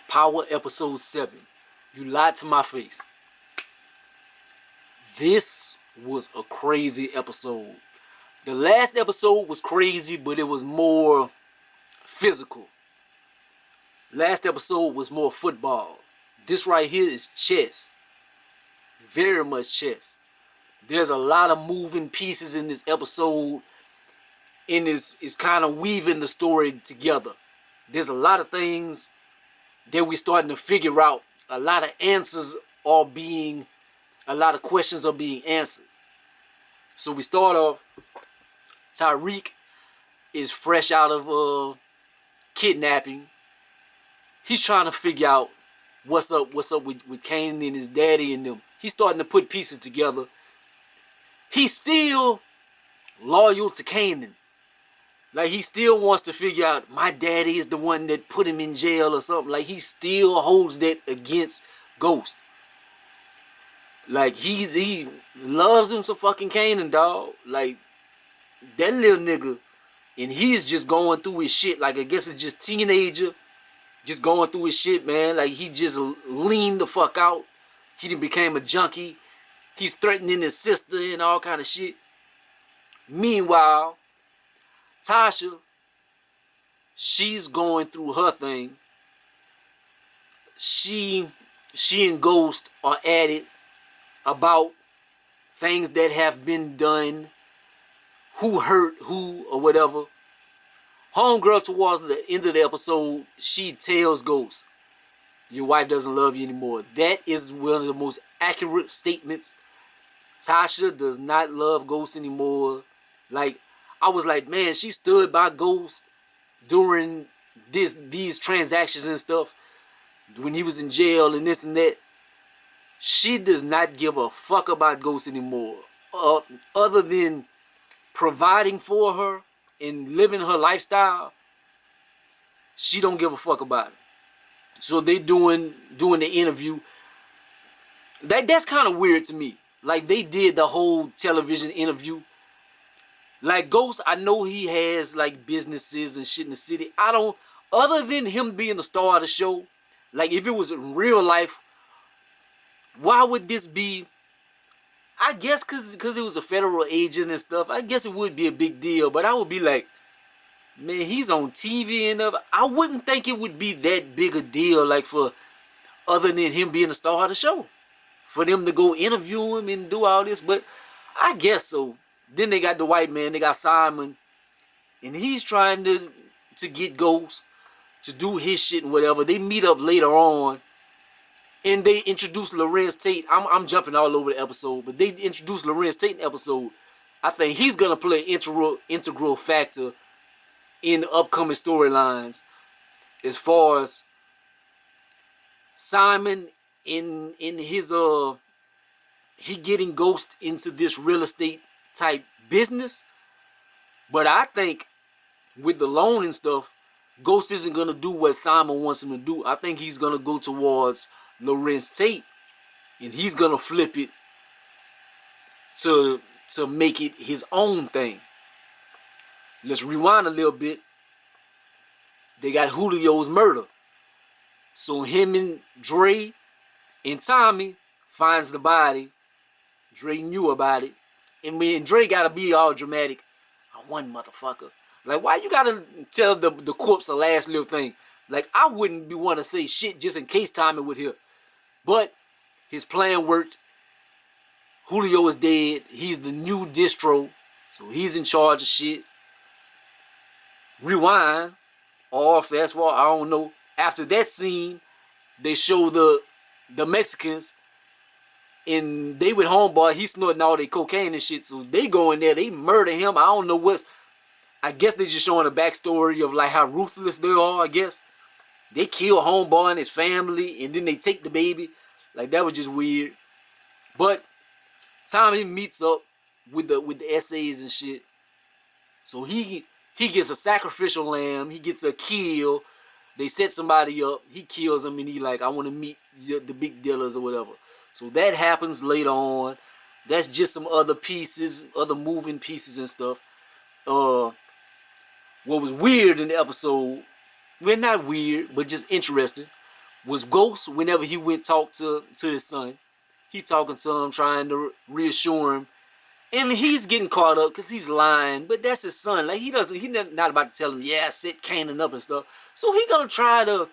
Power episode 7. You lied to my face. This was a crazy episode. The last episode was crazy, but it was more physical. Last episode was more football. This right here is chess. Very much chess. There's a lot of moving pieces in this episode, and it's kind of weaving the story together. There's a lot of things that we're starting to figure out. A lot of questions are being answered. So we start off, Tyreek is fresh out of kidnapping. He's trying to figure out what's up with Kane and his daddy and them. He's starting to put pieces together. He's still loyal to Kanan. Like, he still wants to figure out, my daddy is the one that put him in jail or something. Like, he still holds that against Ghost. Like, he loves him some fucking Kanan, dog. Like, that little nigga, and he's just going through his shit. Like, I guess it's just teenager, just going through his shit, man. Like, he just leaned the fuck out. He done became a junkie. He's threatening his sister and all kind of shit. Meanwhile, Tasha, she's going through her thing. She and Ghost are at it about things that have been done, who hurt who or whatever. Homegirl, towards the end of the episode, she tells Ghost, your wife doesn't love you anymore. That is one of the most accurate statements. Tasha does not love Ghost anymore. Like, I was like, man, she stood by Ghost during these transactions and stuff, when he was in jail and this and that. She does not give a fuck about Ghost anymore. Other than providing for her and living her lifestyle, she don't give a fuck about it. So they doing the interview. That's kind of weird to me. Like, they did the whole television interview. Like, Ghost, I know he has like businesses and shit in the city. Other than him being the star of the show, like, if it was in real life, why would this be? I guess cause it was a federal agent and stuff, I guess it would be a big deal. But I would be like, man, he's on TV and stuff. I wouldn't think it would be that big a deal, like, for other than him being the star of the show, for them to go interview him and do all this. But I guess so. Then they got the white man, they got Simon, and he's trying to get Ghost to do his shit and whatever. They meet up later on, and they introduce Lorenz Tate. I'm jumping all over the episode, but they introduce Lorenz Tate in the episode. I think he's gonna play an integral factor in the upcoming storylines, as far as Simon in his he getting Ghost into this real estate type business. But I think with the loan and stuff, Ghost isn't gonna do what Simon wants him to do. I think he's gonna go towards Lorenz Tate, and he's gonna flip it to make it his own thing. Let's rewind a little bit. They got Julio's murder. So him and Dre and Tommy finds the body. Dre knew about it. And me and Dre gotta be all dramatic. I won, motherfucker. Like, why you gotta tell the corpse the last little thing? Like, I wouldn't be want to say shit just in case Tommy would hear. But his plan worked. Julio is dead. He's the new distro, so he's in charge of shit. Rewind, or fast forward, I don't know. After that scene, they show the Mexicans, and they with homeboy, he's snorting all their cocaine and shit. So they go in there, they murder him. I don't know what's. I guess they just showing a backstory of like how ruthless they are. I guess they kill homeboy and his family, and then they take the baby. Like, that was just weird. But Tommy meets up with the essays and shit. So he gets a sacrificial lamb. He gets a kill. They set somebody up. He kills him, and he like, I want to meet the big dealers or whatever. So that happens later on. That's just some other pieces, other moving pieces and stuff. What was weird in the episode, well, not weird, but just interesting, was Ghost whenever he went talk to his son. He talking to him, trying to reassure him. And he's getting caught up because he's lying. But that's his son. Like, he's not about to tell him, yeah, set Kanan up and stuff. So he gonna try to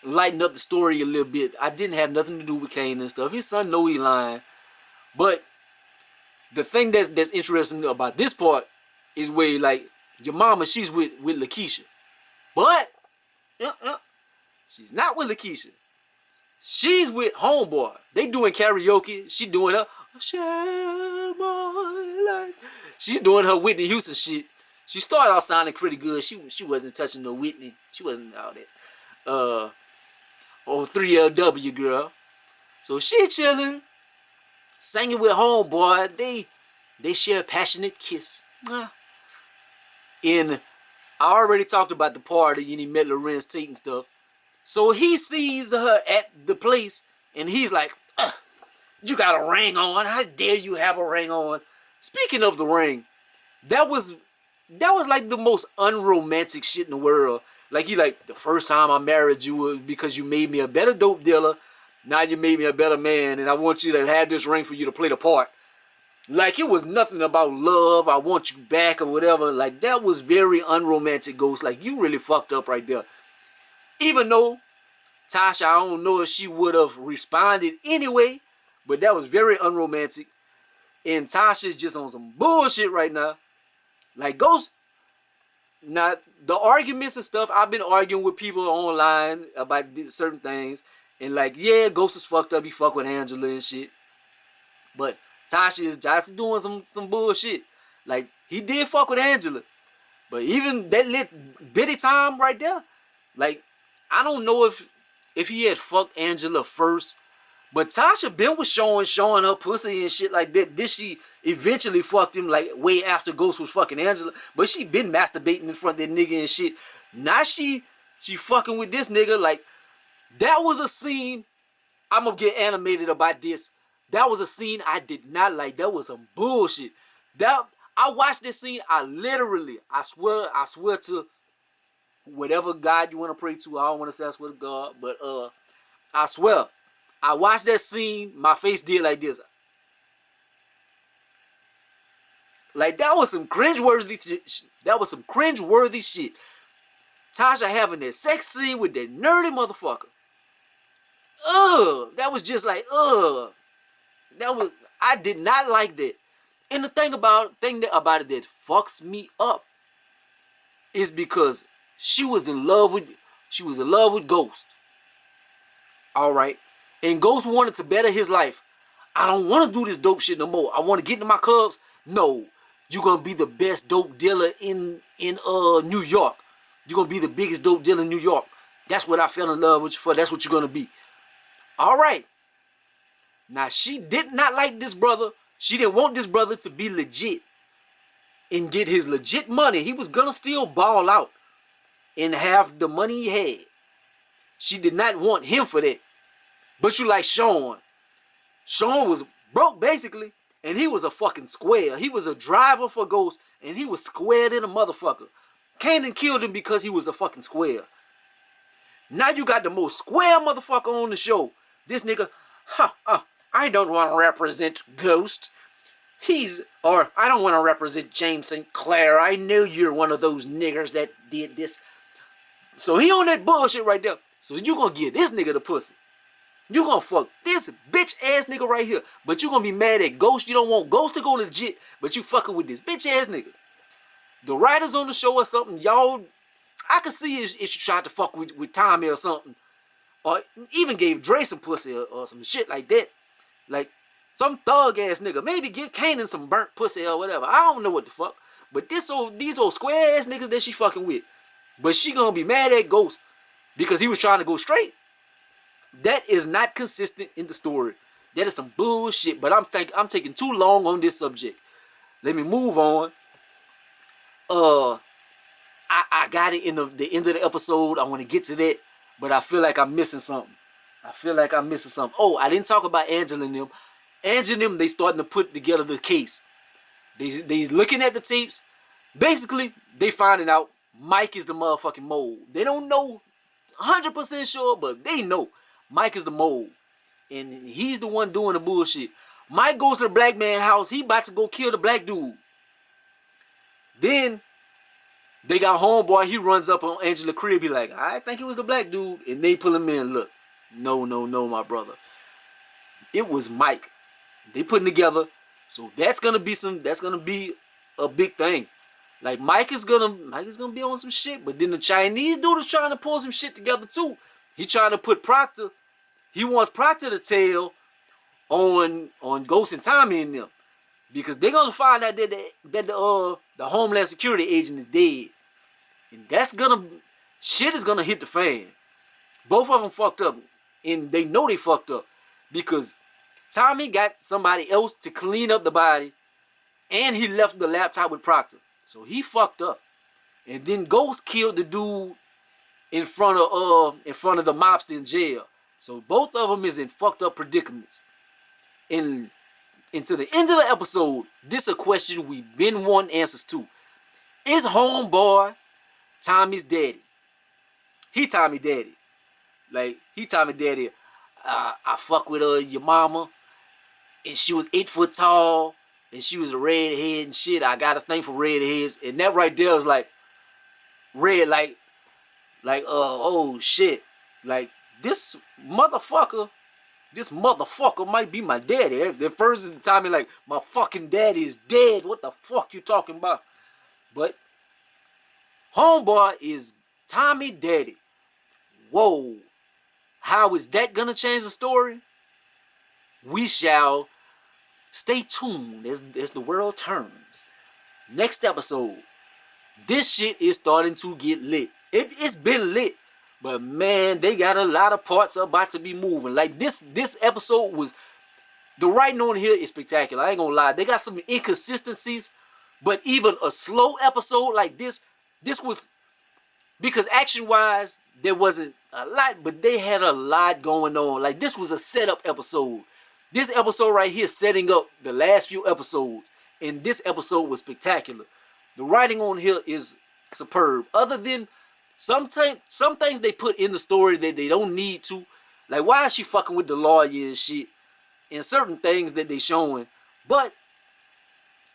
lighten up the story a little bit. I didn't have nothing to do with Kanan and stuff. His son know he lying. But the thing that's interesting about this part is where, like, your mama, she's with Lakeisha. But she's not with Lakeisha. She's with Homeboy. They doing karaoke. She doing her share my life. She's doing her Whitney Houston shit. She started out sounding pretty good. She wasn't touching no Whitney. She wasn't all that. 3LW girl. So she chilling, singing with Homeboy. They share a passionate kiss. And I already talked about the party and he met Lorenz Tate and stuff. So he sees her at the place and he's like, you got a ring on. How dare you have a ring on? Speaking of the ring, that was like the most unromantic shit in the world. Like, you like, the first time I married you was because you made me a better dope dealer. Now you made me a better man, and I want you to have this ring for you to play the part. Like, it was nothing about love, I want you back or whatever. Like, that was very unromantic, Ghost. Like, you really fucked up right there. Even though Tasha, I don't know if she would have responded anyway, but that was very unromantic. And Tasha's just on some bullshit right now. Like, Ghost, now, the arguments and stuff, I've been arguing with people online about certain things. And like, yeah, Ghost is fucked up. He fucked with Angela and shit. But Tasha is just doing some bullshit. Like, he did fuck with Angela. But even that bitty time right there, like, I don't know if he had fucked Angela first. But Tasha been was showing her pussy and shit like that. Then she eventually fucked him like way after Ghost was fucking Angela. But she been masturbating in front of that nigga and shit. Now she fucking with this nigga. Like, that was a scene. I'm gonna get animated about this. That was a scene I did not like. That was some bullshit. I watched this scene. I swear to whatever God you want to pray to. I don't want to say I swear to God, but I swear. I watched that scene, my face did like this. Like, that was some cringeworthy shit. That was some cringeworthy shit. Tasha having that sex scene with that nerdy motherfucker. That was just like, I did not like that. And the thing about it that fucks me up is because she was in love with Ghost. Alright. And Ghost wanted to better his life. I don't want to do this dope shit no more. I want to get into my clubs. No. You're going to be the best dope dealer in New York. You're going to be the biggest dope dealer in New York. That's what I fell in love with you for. That's what you're going to be. All right. Now, she did not like this brother. She didn't want this brother to be legit and get his legit money. He was going to still ball out and have the money he had. She did not want him for that. But you like Sean. Sean was broke, basically, and he was a fucking square. He was a driver for Ghost, and he was squared in a motherfucker. Kanan killed him because he was a fucking square. Now you got the most square motherfucker on the show. This nigga, I don't want to represent Ghost. I don't want to represent James St. Clair. I know you're one of those niggers that did this. So he on that bullshit right there. So you gonna give this nigga the pussy. You gonna fuck this bitch ass nigga right here. But you gonna be mad at Ghost. You don't want Ghost to go legit, but you fucking with this bitch ass nigga. The writers on the show or something, y'all, I could see if she tried to fuck with Tommy or something. Or even gave Dre some pussy or some shit like that. Like, some thug ass nigga. Maybe give Kanan some burnt pussy or whatever. I don't know what the fuck. But these old square ass niggas that she fucking with. But she gonna be mad at Ghost because he was trying to go straight. That is not consistent in the story. That is some bullshit. But I'm taking too long on this subject. Let me move on. I got it in the end of the episode. I want to get to that, but I feel like I'm missing something. Oh, I didn't talk about Angela and them. Angela and them, they starting to put together the case. They looking at the tapes. Basically, they finding out Mike is the motherfucking mole. They don't know 100% sure, but they know Mike is the mole. And he's the one doing the bullshit. Mike goes to the black man's house. He about to go kill the black dude. Then they got homeboy. He runs up on Angela crib. He like, I think it was the black dude. And they pull him in. Look, no, my brother. It was Mike. They putting together. So that's gonna be a big thing. Like Mike is gonna be on some shit. But then the Chinese dude is trying to pull some shit together too. He trying to put Proctor. He wants Proctor to tell on Ghost and Tommy and them, because they're gonna find out that the Homeland Security agent is dead, and shit is gonna hit the fan. Both of them fucked up, and they know they fucked up because Tommy got somebody else to clean up the body, and he left the laptop with Proctor, so he fucked up. And then Ghost killed the dude in front of the mobster in jail. So both of them is in fucked up predicaments. And to the end of the episode, this is a question we've been wanting answers to. Is homeboy Tommy's daddy? He Tommy daddy. Like, he Tommy daddy. I fuck with your mama, and she was 8 foot tall, and she was a redhead and shit. I got a thing for redheads. And that right there was like, red, oh shit. Like, this motherfucker might be my daddy. The first time, like, my fucking daddy is dead. What the fuck you talking about? But homeboy is Tommy daddy. Whoa. How is that gonna change the story? We shall stay tuned as the world turns. Next episode. This shit is starting to get lit. It's been lit. But man, they got a lot of parts about to be moving. Like this episode was, the writing on here is spectacular. I ain't gonna lie. They got some inconsistencies, but even a slow episode like this was, because action-wise, there wasn't a lot, but they had a lot going on. Like, this was a setup episode. This episode right here setting up the last few episodes, and this episode was spectacular. The writing on here is superb. Other than some things they put in the story that they don't need to. Like, why is she fucking with the lawyer and shit? And certain things that they showing. But,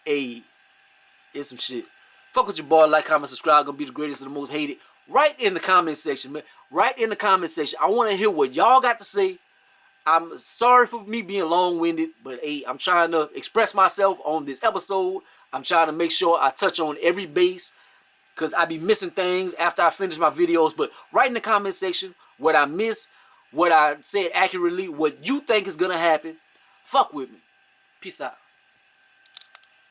hey, it's some shit. Fuck with your boy. Like, comment, subscribe. Gonna be the greatest and the most hated. Right in the comment section, man. Right in the comment section. I want to hear what y'all got to say. I'm sorry for me being long-winded, but hey, I'm trying to express myself on this episode. I'm trying to make sure I touch on every base, because I be missing things after I finish my videos. But write in the comment section what I missed, what I said accurately, what you think is going to happen. Fuck with me. Peace out.